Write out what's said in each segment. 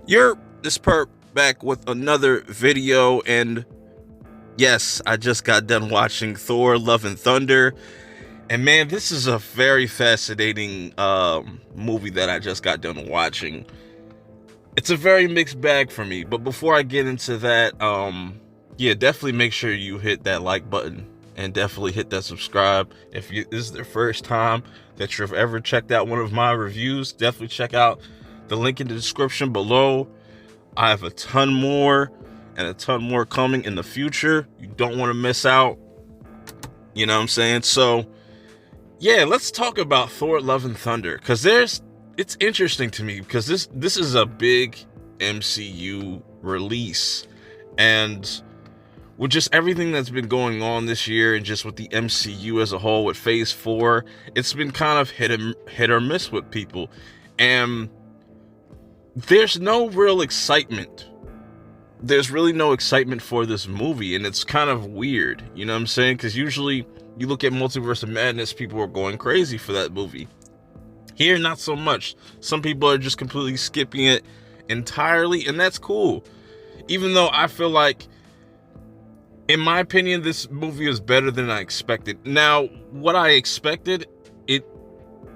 You're this perp back with another video, and yes, I just got done watching Thor Love and Thunder, and man, this is a very fascinating movie that I just got done watching. It's a very mixed bag for me, but before I get into that, yeah, definitely make sure you hit that like button and definitely hit that subscribe. If this is the first time that you've ever checked out one of my reviews, definitely check out the link in the description below. I have a ton more and a ton more coming in the future. You don't want to miss out. You know what I'm saying? So, yeah, let's talk about Thor Love and Thunder, because it's interesting to me because this is a big MCU release, and with just everything that's been going on this year and just with the MCU as a whole with Phase 4, it's been kind of hit or miss with people. And there's no real excitement. There's really no excitement for this movie, and it's kind of weird, you know what I'm saying? Because usually you look at Multiverse of Madness, people are going crazy for that movie. Here, not so much. Some people are just completely skipping it entirely, and that's cool. Even though I feel like, in my opinion, this movie is better than I expected. Now, what I expected, it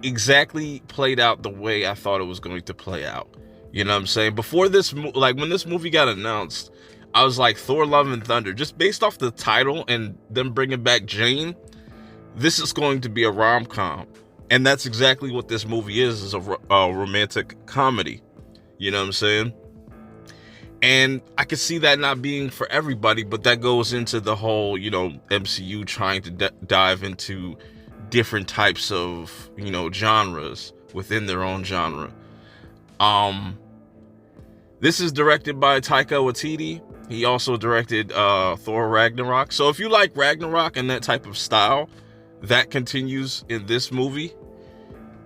exactly played out the way I thought it was going to play out. You know what I'm saying? Before this, like when this movie got announced, I was like, Thor Love and Thunder, just based off the title and them bringing back Jane, this is going to be a rom-com. And that's exactly what this movie is a romantic comedy. You know what I'm saying? And I could see that not being for everybody, but that goes into the whole, MCU trying to dive into different types of, genres within their own genre. This is directed by Taika Waititi. He also directed Thor Ragnarok. So if you like Ragnarok and that type of style, that continues in this movie.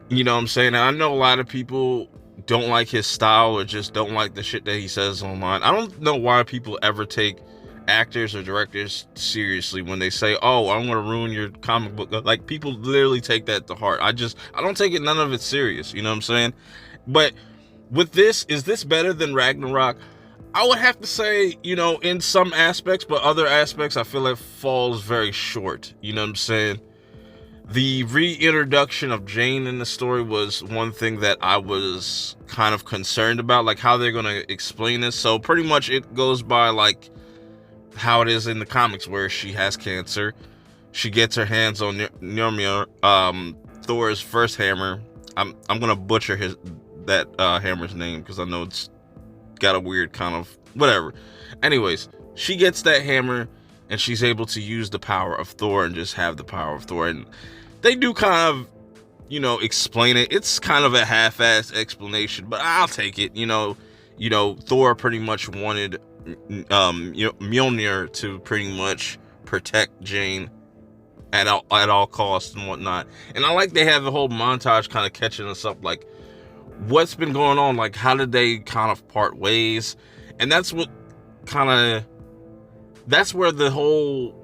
You know what I'm saying? And I know a lot of people don't like his style or just don't like the shit that he says online. I don't know why people ever take actors or directors seriously when they say, oh, I'm going to ruin your comic book. Like, people literally take that to heart. I don't take it, none of it serious. You know what I'm saying? But with this, is this better than Ragnarok? I would have to say, in some aspects, but other aspects, I feel like falls very short. You know what I'm saying? The reintroduction of Jane in the story was one thing that I was kind of concerned about, like how they're going to explain this. So pretty much it goes by like how it is in the comics, where she has cancer. She gets her hands on Mjolnir, Thor's first hammer. I'm going to butcher that hammer's name because I know it's got a weird kind of whatever. Anyways, she gets that hammer and she's able to use the power of Thor and just have the power of Thor. And they do kind of, explain it. It's kind of a half-assed explanation, but I'll take it. Thor pretty much wanted Mjolnir to pretty much protect Jane at all costs and whatnot. And I like they have the whole montage kind of catching us up, like what's been going on, like how did they kind of part ways. And that's where the whole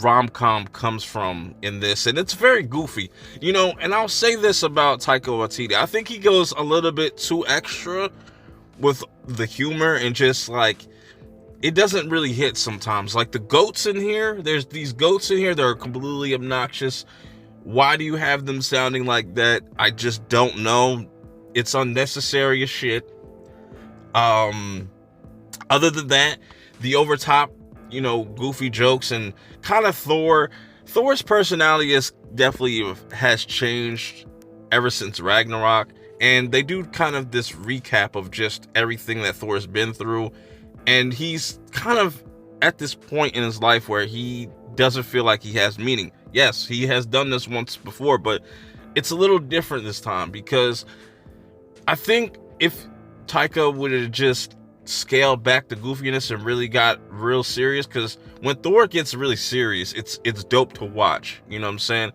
rom-com comes from in this, and it's very goofy, and I'll say this about Taika Waititi. I think he goes a little bit too extra with the humor, and just like it doesn't really hit sometimes. Like the goats in here, there's these goats in here that are completely obnoxious. Why do you have them sounding like that? I just don't know. It's unnecessary as shit. Other than that, the overtop, goofy jokes and kind of Thor's personality has changed ever since Ragnarok, and they do kind of this recap of just everything that Thor's been through, and he's kind of at this point in his life where he doesn't feel like he has meaning. Yes, he has done this once before, but it's a little different this time, because I think if Taika would have just scaled back the goofiness and really got real serious, because when Thor gets really serious, it's dope to watch. You know what I'm saying?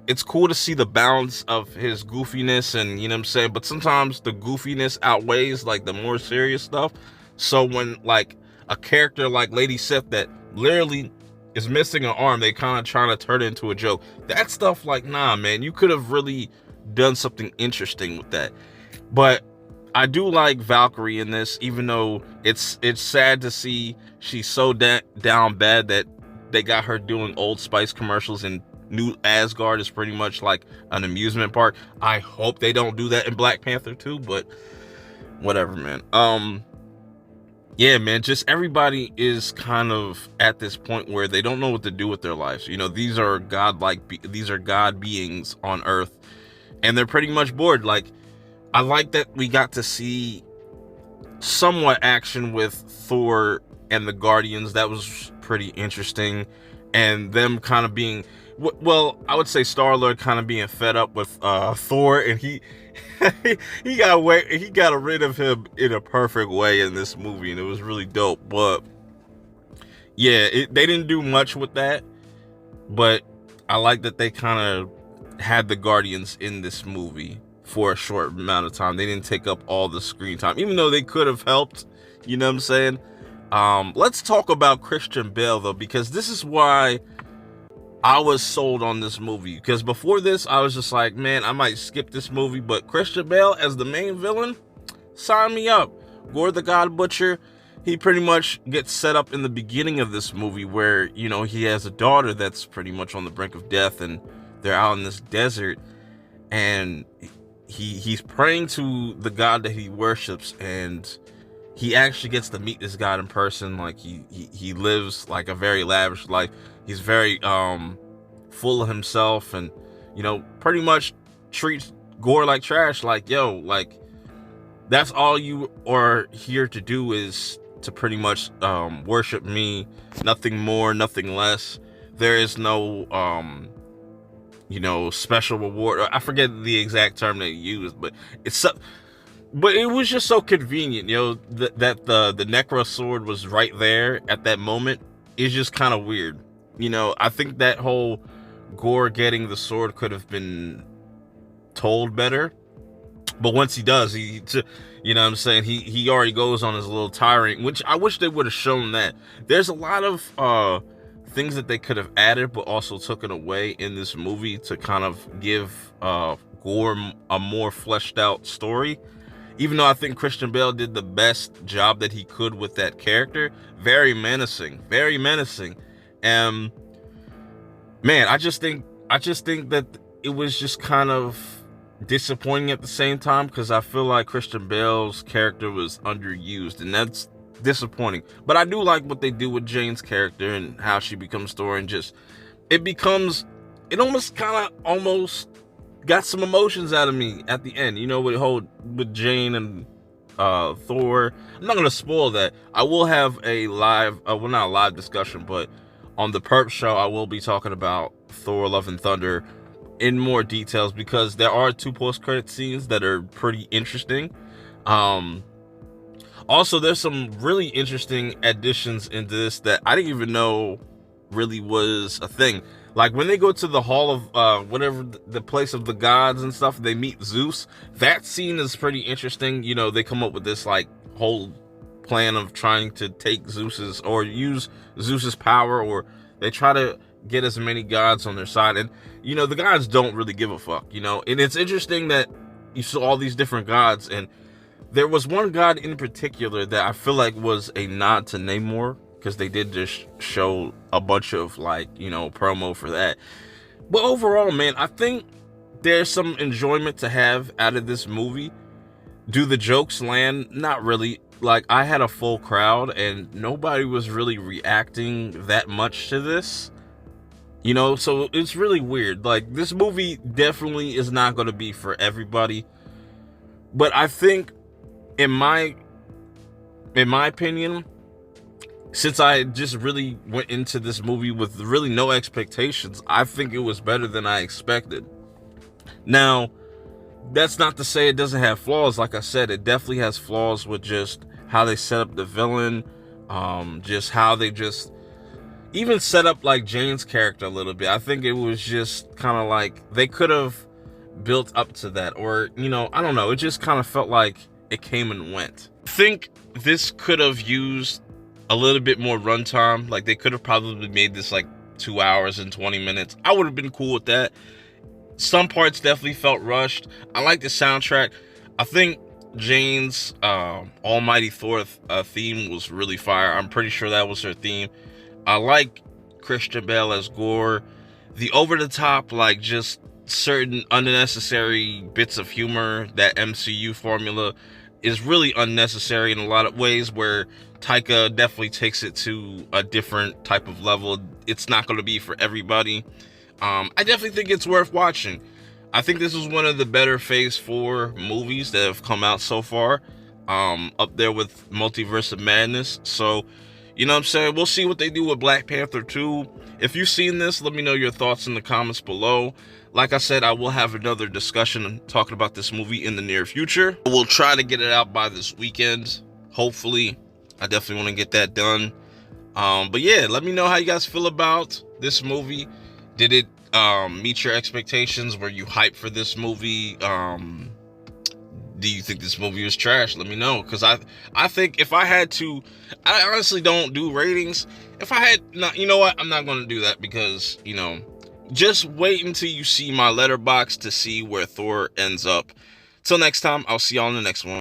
It's cool to see the balance of his goofiness, and you know what I'm saying, but sometimes the goofiness outweighs like the more serious stuff. So when like a character like Lady Sif that literally is missing an arm, they kind of trying to turn it into a joke. That stuff, like, nah man, you could have really done something interesting with that. But I do like Valkyrie in this, even though it's sad to see she's so down bad that they got her doing Old Spice commercials, and New Asgard is pretty much like an amusement park. I hope they don't do that in Black Panther too, but whatever, man. Yeah, man, just everybody is kind of at this point where they don't know what to do with their lives. You know, these are these are God beings on Earth, and they're pretty much bored. Like, I like that we got to see somewhat action with Thor and the Guardians. That was pretty interesting, and them kind of being, well, I would say Star-Lord kind of being fed up with Thor, and he he got rid of him in a perfect way in this movie, and it was really dope. But yeah, they didn't do much with that, but I like that they kind of had the Guardians in this movie for a short amount of time. They didn't take up all the screen time, even though they could have helped. You know what I'm saying? Let's talk about Christian Bale though, because this is why I was sold on this movie. Because before this, I was just like, man, I might skip this movie, but Christian Bale as the main villain, sign me up. Gorr the God Butcher, he pretty much gets set up in the beginning of this movie where, you know, he has a daughter that's pretty much on the brink of death, and they're out in this desert, and he's praying to the God that he worships, and he actually gets to meet this God in person. Like, he lives like a very lavish life. He's very full of himself, and, you know, pretty much treats Gorr like trash. Like, yo, like, that's all you are here to do, is to pretty much worship me, nothing more, nothing less. There is no you know, special reward. I forget the exact term they used, but but it was just so convenient, you know, that the Necro sword was right there at that moment. Is just kind of weird. You know, I think that whole Gorr getting the sword could have been told better. But once he does, you know what I'm saying, he already goes on his little tirade, which I wish they would have shown that. There's a lot of things that they could have added, but also taken away in this movie to kind of give Gorr a more fleshed out story. Even though I think Christian Bale did the best job that he could with that character. Very menacing, very menacing. And man, I just think that it was just kind of disappointing at the same time, because I feel like Christian Bale's character was underused, and that's disappointing. But I do like what they do with Jane's character and how she becomes Thor, and just it almost got some emotions out of me at the end, you know, with Jane and Thor. I'm not gonna spoil that. I will have a live, well, not a live discussion, but on the Perp show, I will be talking about Thor: Love and Thunder in more details, because there are 2 post-credit scenes that are pretty interesting. Also, there's some really interesting additions into this that I didn't even know really was a thing. Like, when they go to the hall of whatever, the place of the gods and stuff, they meet Zeus. That scene is pretty interesting. You know, they come up with this like whole plan of trying to take Zeus's, or use Zeus's power, or they try to get as many gods on their side. And, you know, the gods don't really give a fuck, you know. And it's interesting that you saw all these different gods, and there was one god in particular that I feel like was a nod to Namor, because they did just show a bunch of, like, you know, promo for that. But overall, man, I think there's some enjoyment to have out of this movie. Do the jokes land? Not really. Like, I had a full crowd, and nobody was really reacting that much to this. You know, so it's really weird. Like, this movie definitely is not going to be for everybody. But I think, in my opinion, since I just really went into this movie with really no expectations, I think it was better than I expected. Now, that's not to say it doesn't have flaws. Like I said, it definitely has flaws with just how they set up the villain, just how they just even set up like Jane's character a little bit. I think it was just kind of like they could have built up to that, or, you know, I don't know. It just kind of felt like it came and went. I think this could have used a little bit more runtime. Like, they could have probably made this like 2 hours and 20 minutes. I would have been cool with that. Some parts definitely felt rushed. I like the soundtrack. I think Jane's Almighty Thor theme was really fire. I'm pretty sure that was her theme. I like Christian Bale as Gorr. The over the top, like, just certain unnecessary bits of humor, that MCU formula is really unnecessary in a lot of ways, where Taika definitely takes it to a different type of level. It's not going to be for everybody. I definitely think it's worth watching. I think this was one of the better Phase 4 movies that have come out so far. Up there with Multiverse of Madness. So, you know what I'm saying? We'll see what they do with Black Panther 2. If you've seen this, let me know your thoughts in the comments below. Like I said, I will have another discussion talking about this movie in the near future. We'll try to get it out by this weekend, hopefully. I definitely want to get that done. But yeah, let me know how you guys feel about this movie. Did it meet your expectations? Were you hyped for this movie? Do you think this movie was trash? Let me know, because I think if I had to, I honestly don't do ratings. If I had not, you know what, I'm not going to do that, because, you know, just wait until you see my letterbox to see where Thor ends up. Till next time, I'll see y'all in the next one.